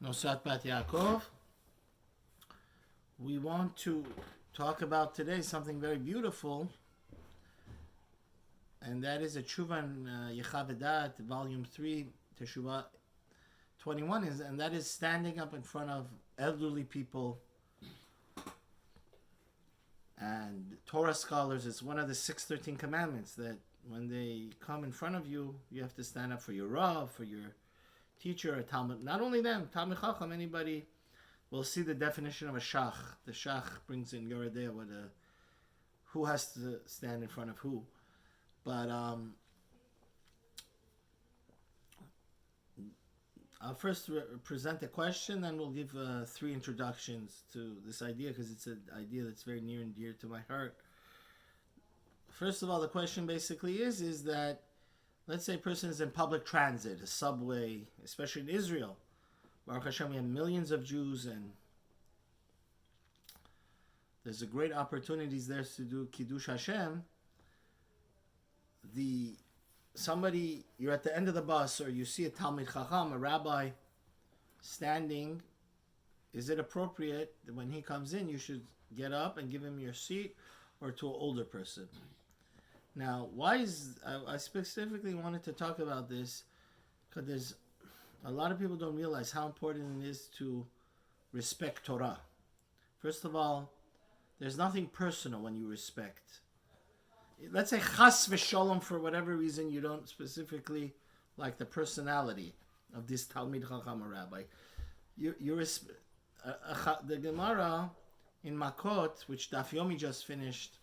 Nosat Bat Yaakov. We want to talk about today something very beautiful, and that is a tshuva in Yakhavay Daat, volume 3, Teshuvah 21, and that is standing up in front of elderly people and Torah scholars. It's one of the 613 commandments that when they come in front of you, you have to stand up for your Rav, for your teacher, or Talmud. Not only them, Talmud Chacham, anybody. We'll see the definition of a shach. The shach brings in YOSEF who has to stand in front of who. But I'll first present the question, then we'll give 3 introductions to this idea, because it's an idea that's very near and dear to my heart. First of all, the question basically is that, let's say a person is in public transit, a subway, especially in Israel. Baruch Hashem, we have millions of Jews, and there's a great opportunities there to do Kiddush Hashem. You're at the end of the bus, or you see a Talmid Chacham, a rabbi, standing. Is it appropriate that when he comes in, you should get up and give him your seat, or to an older person? Now, I specifically wanted to talk about this because a lot of people don't realize how important it is to respect Torah. First of all, there's nothing personal when you respect. Let's say chas v'shalom, for whatever reason you don't specifically like the personality of this Talmid Chacham or rabbi. The Gemara in Makot, which Daf Yomi just finished,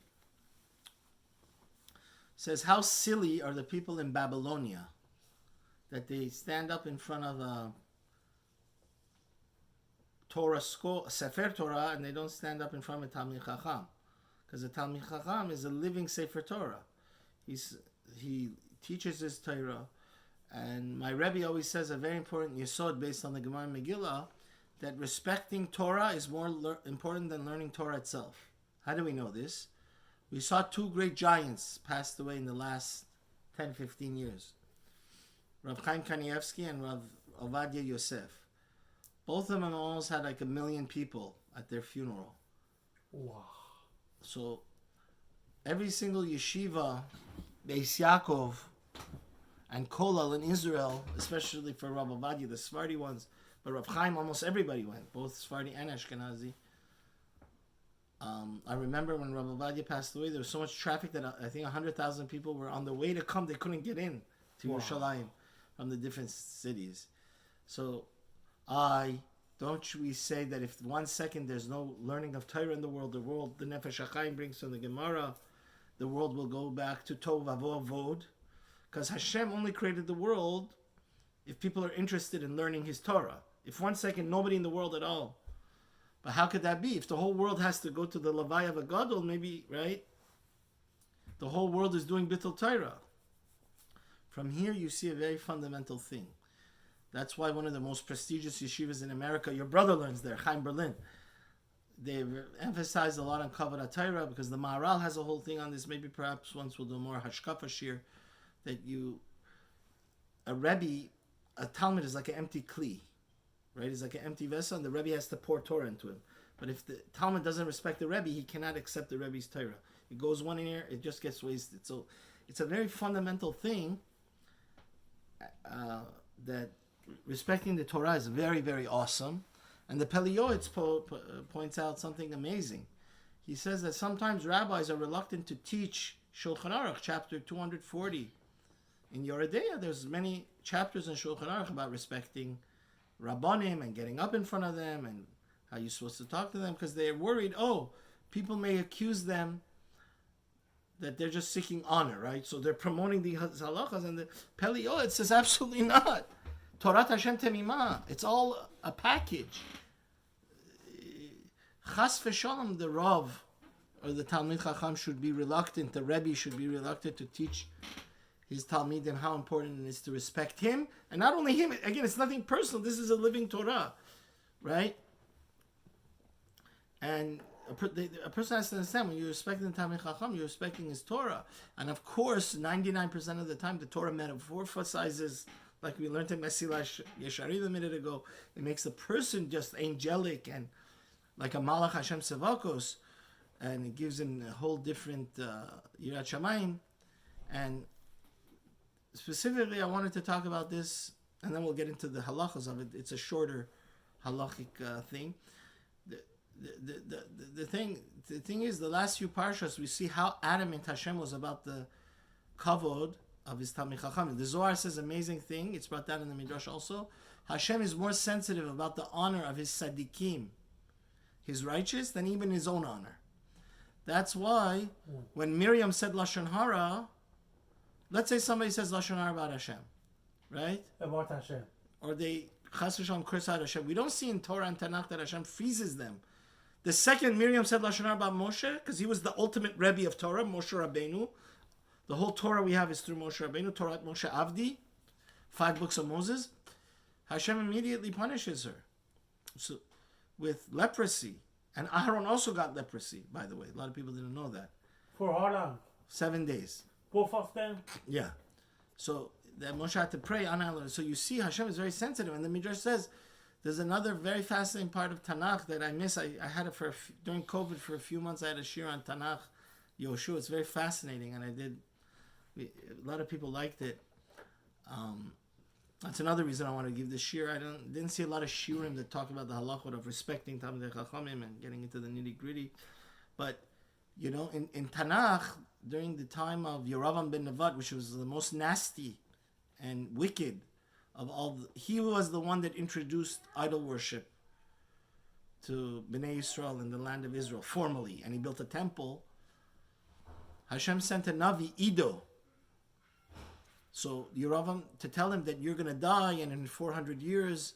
says, how silly are the people in Babylonia that they stand up in front of a Torah school, Sefer Torah, and they don't stand up in front of a Talmid Chacham. Because the Talmid Chacham is a living Sefer Torah. He teaches his Torah. And my Rebbe always says a very important yesod based on the Gemara and Megillah, that respecting Torah is more important than learning Torah itself. How do we know this? We saw 2 great giants passed away in the last 10, 15 years. Rav Chaim Kanievsky and Rav OVADIA YOSEF. Both of them almost had like 1 million people at their funeral. Wow. So every single yeshiva, Beis Yaakov, and Kolal in Israel, especially for Rav OVADIA, the Sephardi ones, but Rav Chaim, almost everybody went, both Sephardi and Ashkenazi. I remember when Rav OVADIA passed away, there was so much traffic that I think 100,000 people were on the way to come. They couldn't get in to Yerushalayim from the different cities. So don't we say that if 1 second there's no learning of Torah in the world, the Nefesh HaChaim brings from the Gemara, the world will go back to Tov Avo Avod, because Hashem only created the world if people are interested in learning His Torah. If 1 second nobody in the world at all. But how could that be? If the whole world has to go to the Levaya of a Gadol, maybe, right? The whole world is doing Bittul Torah. From here you see a very fundamental thing. That's why one of the most prestigious yeshivas in America, your brother learns there, Chaim Berlin. They emphasize a lot on Kavod Torah because the Maharal has a whole thing on this. Maybe perhaps once we'll do more Hashkafa Shir, that a Rebbe, a Talmud is like an empty kli. Right? It's like an empty vessel, and the Rebbe has to pour Torah into him. But if the Talmud doesn't respect the Rebbe, he cannot accept the Rebbe's Torah. It goes one ear, it just gets wasted. So it's a very fundamental thing that respecting the Torah is very, very awesome. And the Pele Yoetz points out something amazing. He says that sometimes rabbis are reluctant to teach Shulchan Aruch, chapter 240. In YOSEF, there's many chapters in Shulchan Aruch about respecting Rabbanim and getting up in front of them and how you're supposed to talk to them, because they're worried, people may accuse them that they're just seeking honor, right? So they're promoting the halachas, and the Pele Yoetz says absolutely not. Torat Hashem Temimah, it's all a package. Chas v'shalom, the Rav or the Talmid Chacham should be reluctant, the Rebbe should be reluctant to teach his Talmidim how important it is to respect him. And not only him, again, it's nothing personal. This is a living Torah, right? And a person has to understand, when you're respecting the Talmid Chacham, you're respecting his Torah. And of course, 99% of the time, the Torah metaphoricizes like we learned in Mesilas Yesharim a minute ago. It makes the person just angelic and like a Malach Hashem Sevakos, and it gives him a whole different Yirat Shamayim. And specifically, I wanted to talk about this, and then we'll get into the halachas of it. It's a shorter halachic thing. The thing is, the last few parshas, we see how adamant Hashem was about the kavod of his Talmid Chacham. The Zohar says amazing thing. It's brought down in the Midrash also. Hashem is more sensitive about the honor of his tzaddikim, his righteous, than even his own honor. That's why when Miriam said Lashon Hara, let's say somebody says Lashon Hara about Hashem, right? About Hashem. Or they Chas v'Shalom curse out Hashem. We don't see in Torah and Tanakh that Hashem freezes them. The second Miriam said Lashon Hara about Moshe, because he was the ultimate Rebbe of Torah, Moshe Rabbeinu. The whole Torah we have is through Moshe Rabbeinu, Torah Moshe Avdi, 5 books of Moses. Hashem immediately punishes her so, with leprosy. And Aharon also got leprosy, by the way. A lot of people didn't know that. For how long? 7 days. Both of them? Yeah. So that Moshe had to pray on Aharon. So you see Hashem is very sensitive. And the Midrash says, there's another very fascinating part of Tanakh that I miss. I had it during COVID for a few months. I had a shir on Tanakh, Yoshua. It's very fascinating. And a lot of people liked it. That's another reason I want to give this shir. I didn't see a lot of shirim that talk about the halachot of respecting Talmidei Chachamim and getting into the nitty gritty. But, you know, in Tanakh, during the time of Yeravam ben Nevat, which was the most nasty and wicked of all, he was the one that introduced idol worship to Bnei Yisrael in the land of Israel formally, and he built a temple. Hashem sent a Navi, Ido. So Yeravam, to tell him that you're going to die, and in 400 years,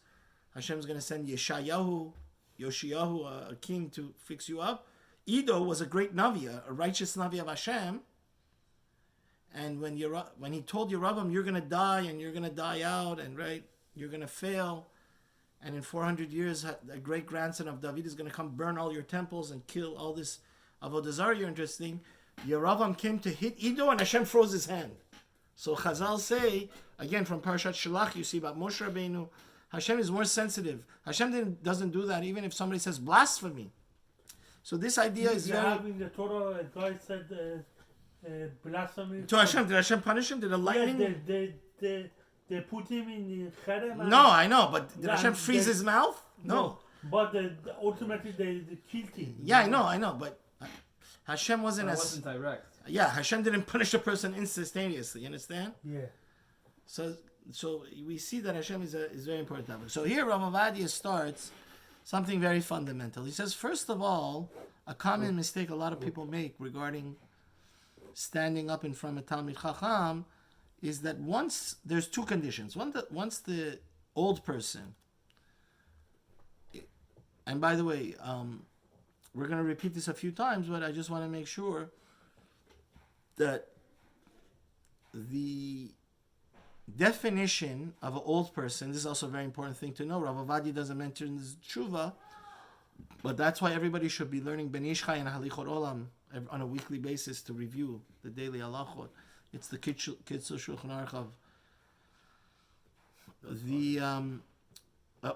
Hashem's going to send Yoshiyahu, a king, to fix you up. Ido was a great Navi, a righteous Navi of Hashem. And when he told Yeravam, you're going to die, and you're going to die out, and right, you're going to fail, and in 400 years, a great-grandson of David is going to come burn all your temples and kill all this Avodah Zarah you're interesting. Yeravam came to hit Ido, and Hashem froze his hand. So Chazal say, again from Parashat Shalach, you see about Moshe Rabbeinu, Hashem is more sensitive. Hashem doesn't do that even if somebody says blasphemy. So this idea is very... In the Torah, a guy said blasphemy. To Hashem, did Hashem punish him? Did the lightning... Yeah, they put him in Cherem. No, I know, but did Hashem freeze his mouth? No. But ultimately they killed him. Yeah, I know, but Hashem wasn't It wasn't direct. Yeah, Hashem didn't punish a person instantaneously. You understand? Yeah. So we see that Hashem is very important. So here OVADIA starts something very fundamental. He says, first of all, a common mistake a lot of people make regarding standing up in front of Talmid Chacham is that there's two conditions. Once the old person, and by the way, we're going to repeat this a few times, but I just want to make sure that the definition of an old person, this is also a very important thing to know. Rav OVADIA doesn't mention this tshuva, but that's why everybody should be learning Ben Ish Chai and Halichot Olam on a weekly basis to review the daily halachot. It's the Kitzur Shulchan Aruch of the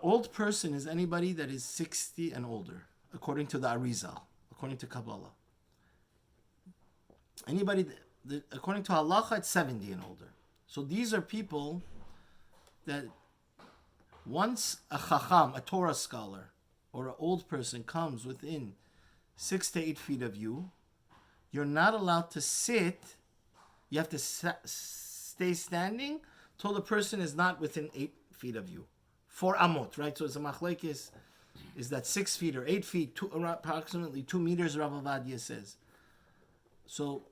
old person is anybody that is 60 and older, according to the Arizal, according to Kabbalah. Anybody, according to halacha, it's 70 and older. So these are people that once a chacham, a Torah scholar, or an old person comes within 6 to 8 feet of you, you're not allowed to sit. You have to stay standing till the person is not within 8 feet of you. 4 amot, right? So it's a machlekes. Is that 6 feet or 8 feet, approximately 2 meters, Rav OVADIA says. So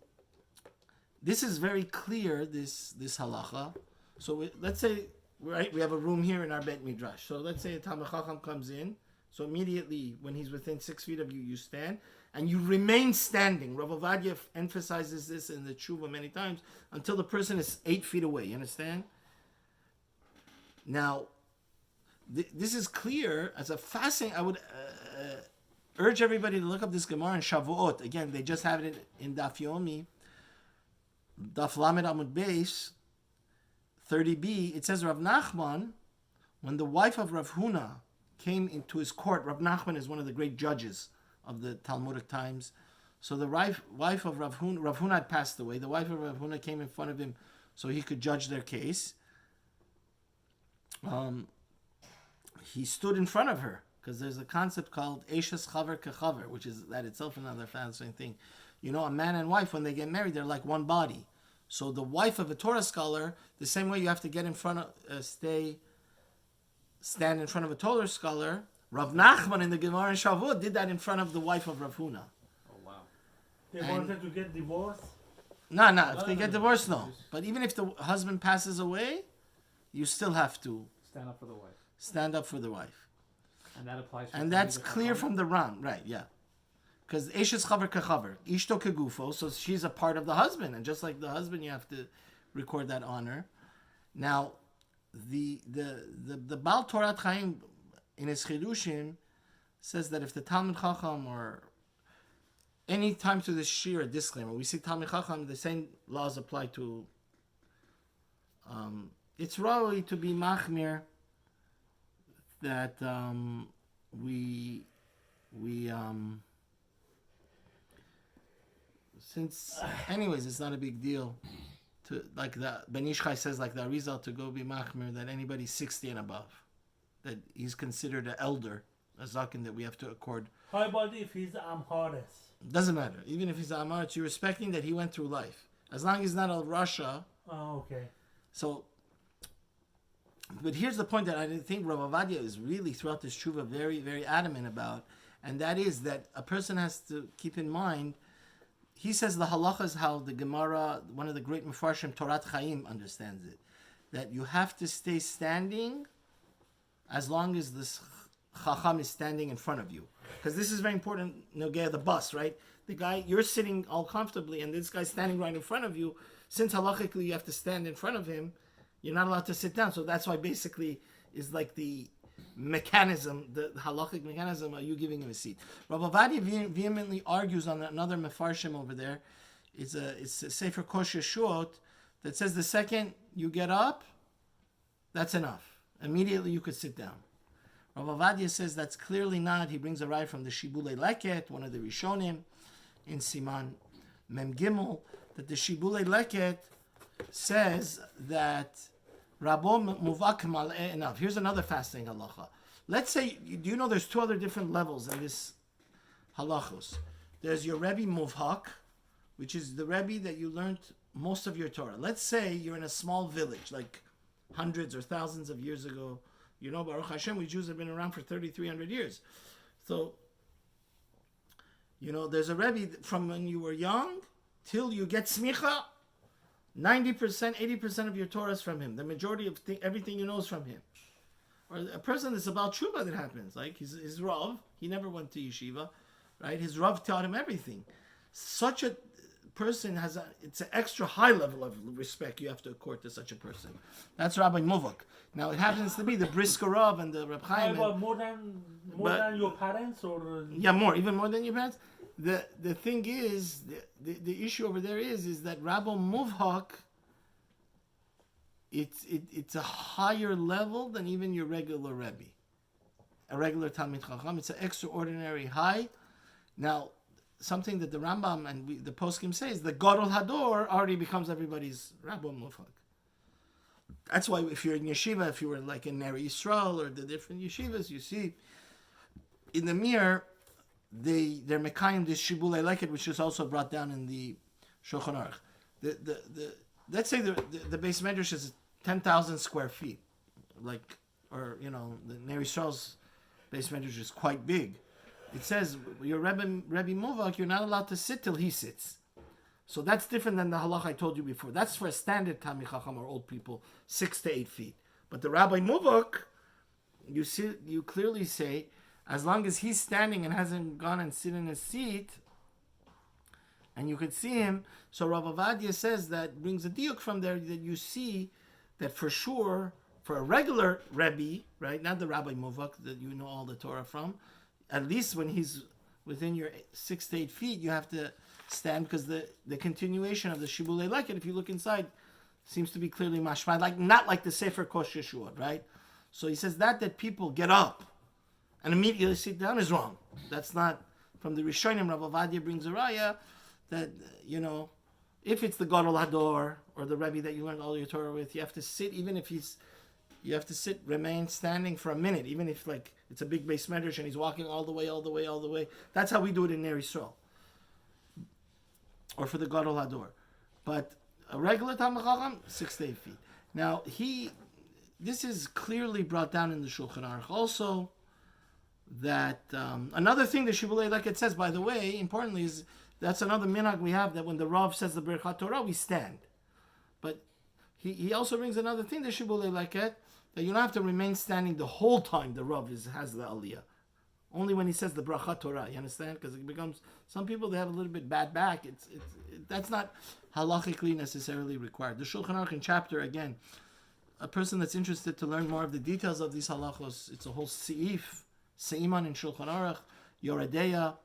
this is very clear, this halacha. So let's say, right, we have a room here in our Bet Midrash. So let's say a Talmid Chacham comes in. So immediately when he's within 6 feet of you, you stand. And you remain standing. Rav OVADIA emphasizes this in the tshuva many times, until the person is 8 feet away. You understand? Now, this is clear as a fascinating... I would urge everybody to look up this Gemara in Shavuot. Again, they just have it in Daf Yomi. Daf Lamed Amud Beis, 30b, it says Rav Nachman, when the wife of Rav Huna came into his court, Rav Nachman is one of the great judges of the Talmudic times. So the wife of Rav Huna had passed away. The wife of Rav Huna came in front of him so he could judge their case. He stood in front of her, because there's a concept called Eshes Chaver Kechaver, which is that itself another fascinating thing. You know, a man and wife, when they get married, they're like one body. So the wife of a Torah scholar, the same way you have to get in front of, stand in front of a Torah scholar, Rav Nachman in the Gemara in Shavuot did that in front of the wife of Rav Huna. Oh, wow. They wanted to get divorced? No. If they get divorced, no. But even if the husband passes away, you still have to stand up for the wife. Stand up for the wife. And that applies. And that's clear from the Ram, right? Yeah. Because Eshes Chaver Kechaver, Ishto Kegufo, so she's a part of the husband, and just like the husband, you have to record that honor. Now, the Baal Torah Chaim in his Chidushim says that if the Talmud Chacham or any time to the Shir, a disclaimer, we see Talmud Chacham, the same laws apply to. It's really to be machmir that we since anyways it's not a big deal to, like the Ben Ishchai says, like the Arizal, to go be machmir that anybody 60 and above, that he's considered an elder, a zaken that we have to accord. How about if he's Amharis? Doesn't matter. Even if he's Amaretz, you're respecting that he went through life. As long as he's not a Russia. Oh, okay. So, but here's the point that I think Rav OVADIA is really throughout this tshuva very, very adamant about, and that is that a person has to keep in mind. He says the halacha is how the Gemara, one of the great Mefarshim, Torat Chaim, understands it, that you have to stay standing as long as this chacham is standing in front of you. Because this is very important, Nogea, the bus, right? The guy, you're sitting all comfortably, and this guy's standing right in front of you. Since halachically you have to stand in front of him, you're not allowed to sit down. So that's why basically is like the mechanism, the halachic mechanism, are you giving him a seat? Rav OVADIA vehemently argues on another mefarshim over there. It's a Sefer Kosh Yeshut that says the second you get up, that's enough. Immediately you could sit down. Rav OVADIA says that's clearly not. He brings a ride from the Shibulei Leket, one of the Rishonim, in Siman Mem Gimel, that the Shibulei Leket says that Rabbo Muvak Mal'e enough. Here's another fascinating halacha. Let's say, do you know there's two other different levels in this halachos? There's your Rebbe Muvhak, which is the Rebbe that you learned most of your Torah. Let's say you're in a small village, like hundreds or thousands of years ago. You know, Baruch Hashem, we Jews have been around for 3,300 years. So, you know, there's a Rebbe from when you were young till you get smicha, 90%, 80% of your Torah is from him. The majority of everything you know is from him. Or a person that's about tshuva that happens. Like his Rav, he never went to yeshiva, right? His Rav taught him everything. Such a person it's an extra high level of respect you have to accord to such a person. That's Rabbi Muvak. Now it happens to be the Brisker Rav and the Reb Chaim. More than your parents, or yeah, even more than your parents. The thing is, the issue over there is that Rabbi Muvhak, it's a higher level than even your regular Rebbe, a regular Talmid Chacham. It's an extraordinary high. Now, something that the Rambam and the Poskim say is the Gadol Hador already becomes everybody's Rabbi Muvhak. That's why if you're in yeshiva, if you were like in Neri Yisrael or the different yeshivas, you see in the mirror, they're mekayim this shibulei leket, which is also brought down in the Shulchan Aruch. Let's say the base medrash is 10,000 square feet, like, or you know, the Neri Yisrael's base medrash is quite big. It says your Rebbe Muvak, you're not allowed to sit till he sits. So that's different than the halach I told you before. That's for a standard Talmid Chacham or old people, 6 to 8 feet. But the Rabbi Muvak, you clearly say, as long as he's standing and hasn't gone and sit in his seat, and you could see him. So Rav OVADIA says that brings a diuk from there that you see that for sure, for a regular Rebbe, right, not the Rabbi Muvak that you know all the Torah from, at least when he's within your 6 to 8 feet, you have to stand, because the continuation of the Shibulei Leket, if you look inside, seems to be clearly mashma, like not like the Sefer Kosh Yeshua, right? So he says that people get up and immediately sit down is wrong. That's not from the Rishonim. Rav OVADIA brings a raya that, if it's the Gadol Hador or the Rebbe that you learned all your Torah with, you have to sit, even if you have to sit, remain standing for a minute, even if like it's a big base medrash and he's walking all the way. That's how we do it in Ner Yisrael. Or for the Gadol Hador. But a regular Talmid Chacham, 6 to 8 feet. Now, this is clearly brought down in the Shulchan Aruch. Also, that another thing the Shibbolei, like it says, by the way, importantly, is that's another minhag we have, that when the Rav says the Birchat Torah, we stand. But he also brings another thing, the Shibbolei like it, that you don't have to remain standing the whole time the Rav has the Aliyah. Only when he says the Birchat Torah, you understand? Because it becomes, some people, they have a little bit bad back. That's not halachically necessarily required. The Shulchan Aruch in chapter, again, a person that's interested to learn more of the details of these halachos, it's a whole Seiman in Shulchan Aruch, Yoredeya,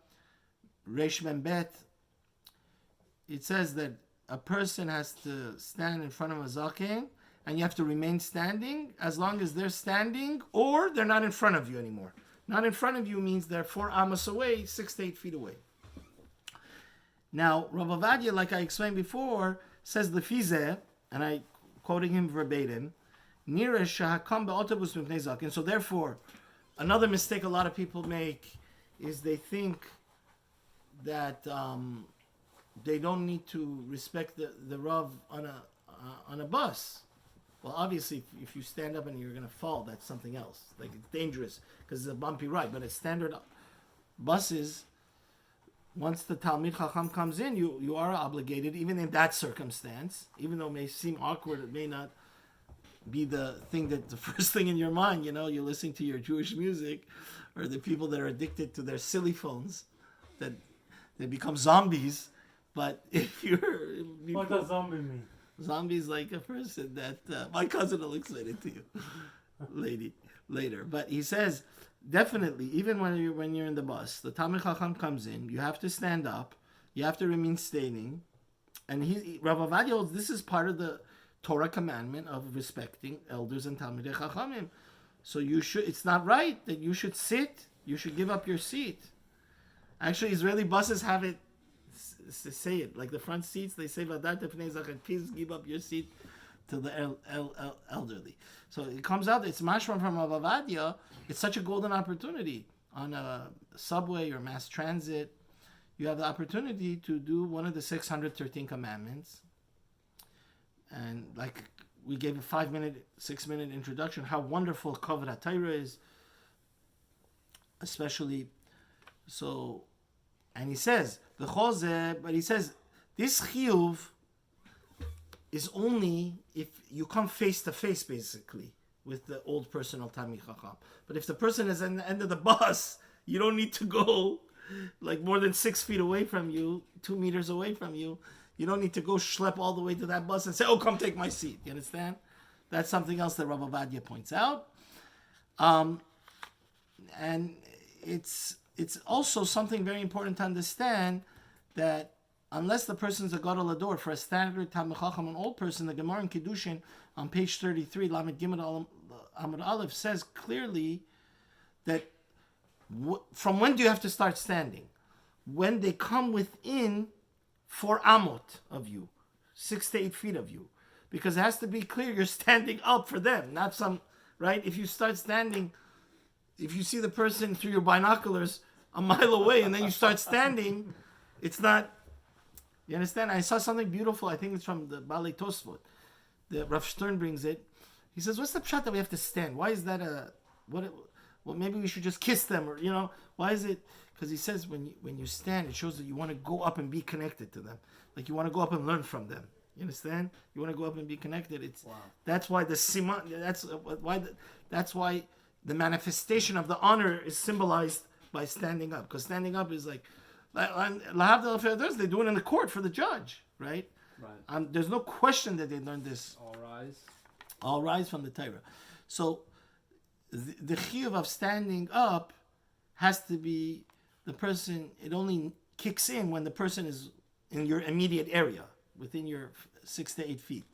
Reish Mem Bet. It says that a person has to stand in front of a zaken, and you have to remain standing as long as they're standing, or they're not in front of you anymore. Not in front of you means they're 4 amos away, 6 to 8 feet away. Now, Rav OVADIA, like I explained before, says the Fizeh, and I quoting him verbatim, Nira shahakam be'otobus mipnei zaken. So therefore, another mistake a lot of people make is they think that they don't need to respect the Rav on a bus. Well, obviously, if you stand up and you're going to fall, that's something else. Like, it's dangerous because it's a bumpy ride. But at standard buses, once the Talmid Chacham comes in, you are obligated, even in that circumstance, even though it may seem awkward, it may not be the thing that the first thing in your mind, you're listening to your Jewish music, or the people that are addicted to their silly phones, that they become zombies. But if what does zombie mean? Zombie is like a person that my cousin will explain it to you, later. But he says definitely, even when you're in the bus, the Talmid Chacham comes in, you have to stand up, you have to remain standing, and Rav OVADIA holds this is part of the Torah commandment of respecting elders and Talmidei Chachamim. So it's not right that you should sit. You should give up your seat. Actually, Israeli buses have it. Say it like the front seats. They say "Vadat pnei zachet," please give up your seat to the elderly. So it comes out. It's mashma from Rav OVADIA. It's such a golden opportunity on a subway or mass transit. You have the opportunity to do one of the 613 commandments. And like we gave a 6-minute introduction, how wonderful Kavod HaTorah is, especially so. And he says the chozeh, but he says this chiyuv is only if you come face to face, basically, with the old person of Talmid Chacham. But if the person is at the end of the bus, you don't need to go like more than 6 feet away from you, 2 meters away from you. You don't need to go schlep all the way to that bus and say, "Oh, come take my seat." You understand? That's something else that Rav OVADIA points out. And it's also something very important to understand that unless the person's a Gadol Hador, for a standard Talmid Chacham, an old person, the Gemara in Kiddushin on page 33, Lamed Gimel Amud Aleph says clearly that from when do you have to start standing? When they come within 4 amot of you, 6 to 8 feet of you, because it has to be clear you're standing up for them, not some, right? If you start standing, if you see the person through your binoculars a mile away and then you start standing, it's not, you understand? I saw something beautiful, I think it's from the Balei Tosfot. The Rav Stern brings it. He says, what's the pshat that we have to stand? Why is that well, maybe we should just kiss them, or, why is it? Because he says when you stand, it shows that you want to go up and be connected to them. Like you want to go up and learn from them. You understand? You want to go up and be connected. That's why the siman, that's why the manifestation of the honor is symbolized by standing up. Because standing up is like, they do it in the court for the judge, right? Right. There's no question that they learned this. All rise. All rise from the Torah. So the chiyuv of standing up has to be the person, it only kicks in when the person is in your immediate area, within your 6 to 8 feet.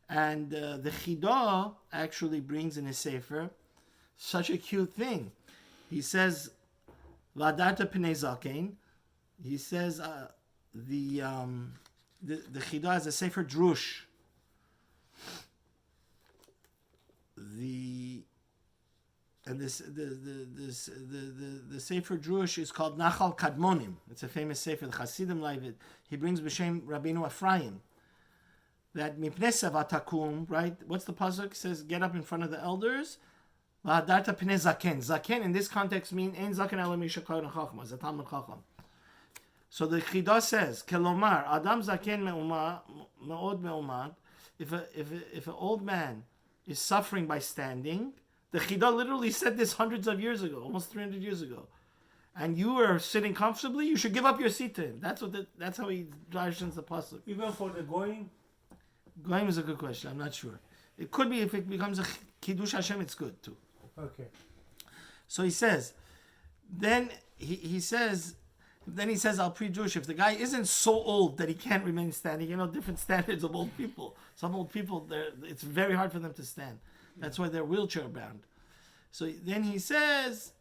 And the Chidah actually brings in his sefer such a cute thing. He says, "V'adarta pnei zaken." He says the Chidah is a sefer drush. The sefer drush is called Nachal Kadmonim. It's a famous sefer. The Hasidim like it. He brings b'shem Rabbeinu Ephraim that mipnei sevatakum, right? What's the pasuk? It says, "Get up in front of the elders." V'adarta pnei zaken. Zaken in this context means ein zaken ela mishakar chachma, as a talmid chacham. So the Chidah says, "Kelomar Adam zaken me'od me'omad." If an old man is suffering by standing, the Chidah literally said this hundreds of years ago, almost 300 years ago, and you are sitting comfortably, you should give up your seat to him. That's how he drives the pasuk. Even for the goyim? Goyim is a good question. I'm not sure. It could be if it becomes a Kiddush Hashem, it's good too. Okay. So he says, then he says, I'll pre-Jewish. If the guy isn't so old that he can't remain standing, different standards of old people. Some old people, it's very hard for them to stand. That's why they're wheelchair bound. So then he says,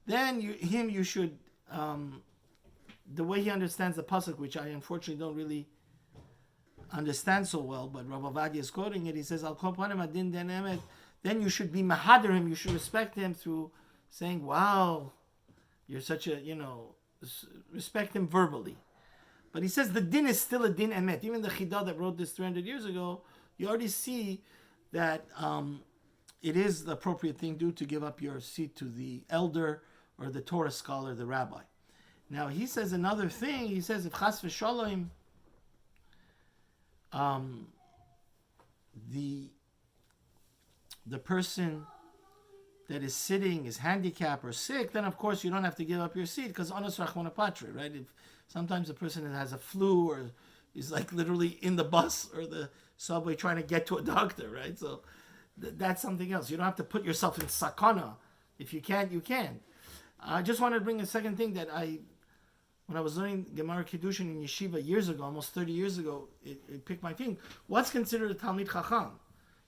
you should, the way he understands the pasuk, which I unfortunately don't really understand so well, but Rav OVADIA is quoting it. He says, "Al kol panim adin den emet." Then you should be mahader him. You should respect him through saying, "Wow, you're such a respect him verbally." But he says the din is still a din emet. Even the Chidah that wrote this 300 years ago, you already see that it is the appropriate thing to give up your seat to the elder or the Torah scholar, the rabbi. Now he says another thing. He says if chas v'shalom, the person that is sitting is handicapped or sick, then of course you don't have to give up your seat because anos rachmana patra, right? If sometimes a person that has a flu or is like literally in the bus or the subway trying to get to a doctor, right? So that's something else. You don't have to put yourself in sakana. If you can't, you can. I just wanted to bring a second thing that when I was learning Gemara Kiddushin in Yeshiva years ago, almost 30 years ago, it picked my thing. What's considered a Talmid Chacham?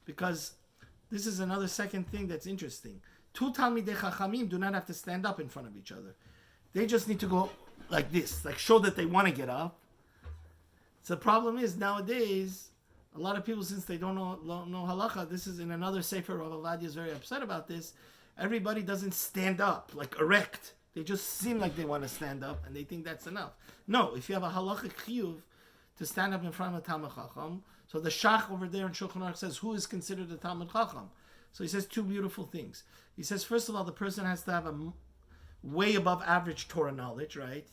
Because this is another second thing that's interesting. Two Talmidei Chachamim do not have to stand up in front of each other. They just need to go like this, like show that they want to get up. So the problem is nowadays, a lot of people, since they don't know halacha, this is in another sefer, Rav OVADIA is very upset about this. Everybody doesn't stand up, like erect. They just seem like they want to stand up, and they think that's enough. No, if you have a halachic chiyuv to stand up in front of a Talmid Chacham, so the Shach over there in Shulchan Aruch says, who is considered a Talmid Chacham? So he says two beautiful things. He says, first of all, the person has to have a way above average Torah knowledge, right?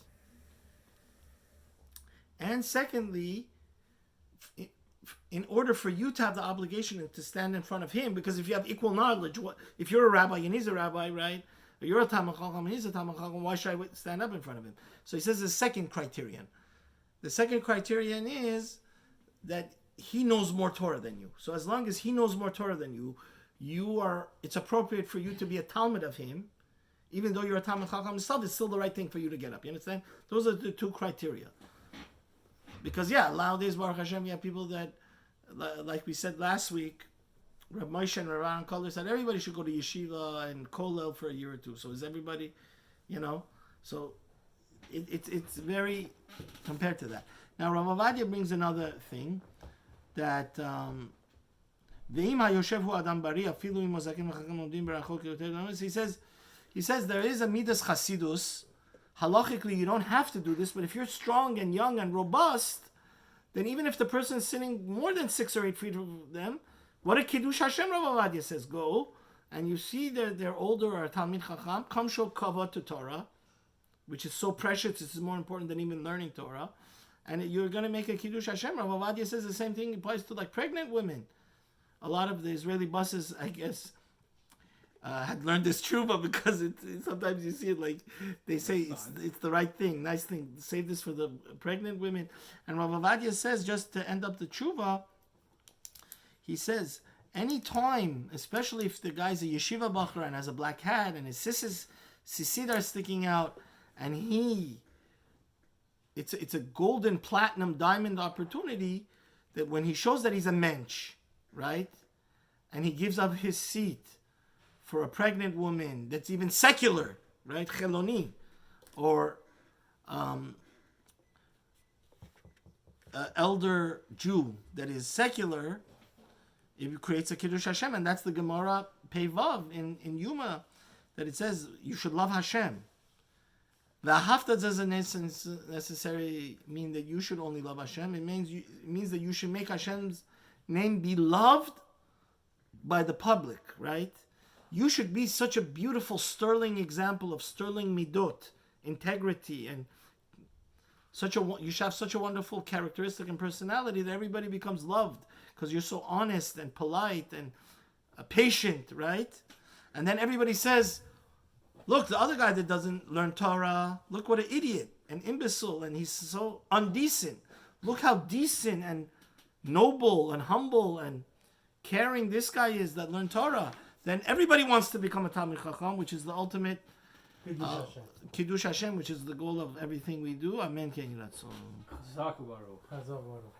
And secondly, in order for you to have the obligation to stand in front of him, because if you have equal knowledge, if you're a rabbi and he's a rabbi, right? Or you're a Talmid Chacham and he's a Talmid Chacham, why should I stand up in front of him? So he says the second criterion. The second criterion is that he knows more Torah than you. So as long as he knows more Torah than you, it's appropriate for you to be a Talmid of him, even though you're a Talmid Chacham himself, it's still the right thing for you to get up. You understand? Those are the two criteria. Because nowadays, Baruch Hashem, you have people that, like we said last week, Rav Moshe and Rav Aaron Koller said everybody should go to yeshiva and kollel for a year or two. So is everybody, so it's very compared to that. Now Rav OVADIA brings another thing that he says there is a midas chasidus. Halachically, you don't have to do this, but if you're strong and young and robust, then even if the person is sitting more than 6 or 8 feet from them, what a Kiddush Hashem, Rav OVADIA says, go, and you see they're older or a Talmid Chacham, come show kavod to Torah, which is so precious, it's more important than even learning Torah, and you're going to make a Kiddush Hashem. Rav OVADIA says the same thing applies to like pregnant women. A lot of the Israeli buses, I guess, had learned this tshuva because sometimes you see it like they say it's the right thing, nice thing. Save this for the pregnant women. And Rav OVADIA says, just to end up the tshuva, he says any time, especially if the guy's a yeshiva bachar and has a black hat and his sisid are sticking out, and it's a golden, platinum, diamond opportunity that when he shows that he's a mensch, right? And he gives up his seat for a pregnant woman that's even secular, right? Cheloni, or elder Jew that is secular, it creates a Kiddush Hashem, and that's the Gemara Peivav in Yuma, that it says you should love Hashem. The hafta doesn't necessarily mean that you should only love Hashem. It means that you should make Hashem's name be loved by the public, right? You should be such a beautiful, sterling example of sterling midot, integrity, and you should have such a wonderful characteristic and personality that everybody becomes loved because you're so honest and polite and patient, right? And then everybody says, look, the other guy that doesn't learn Torah, look what an idiot, an imbecile, and he's so undecent. Look how decent and noble and humble and caring this guy is that learned Torah. Then everybody wants to become a Talmid Chacham, which is the ultimate Kiddush Hashem, which is the goal of everything we do. Amen. Ken Yiratzon. Zaku Baruch. Chazal Baruch.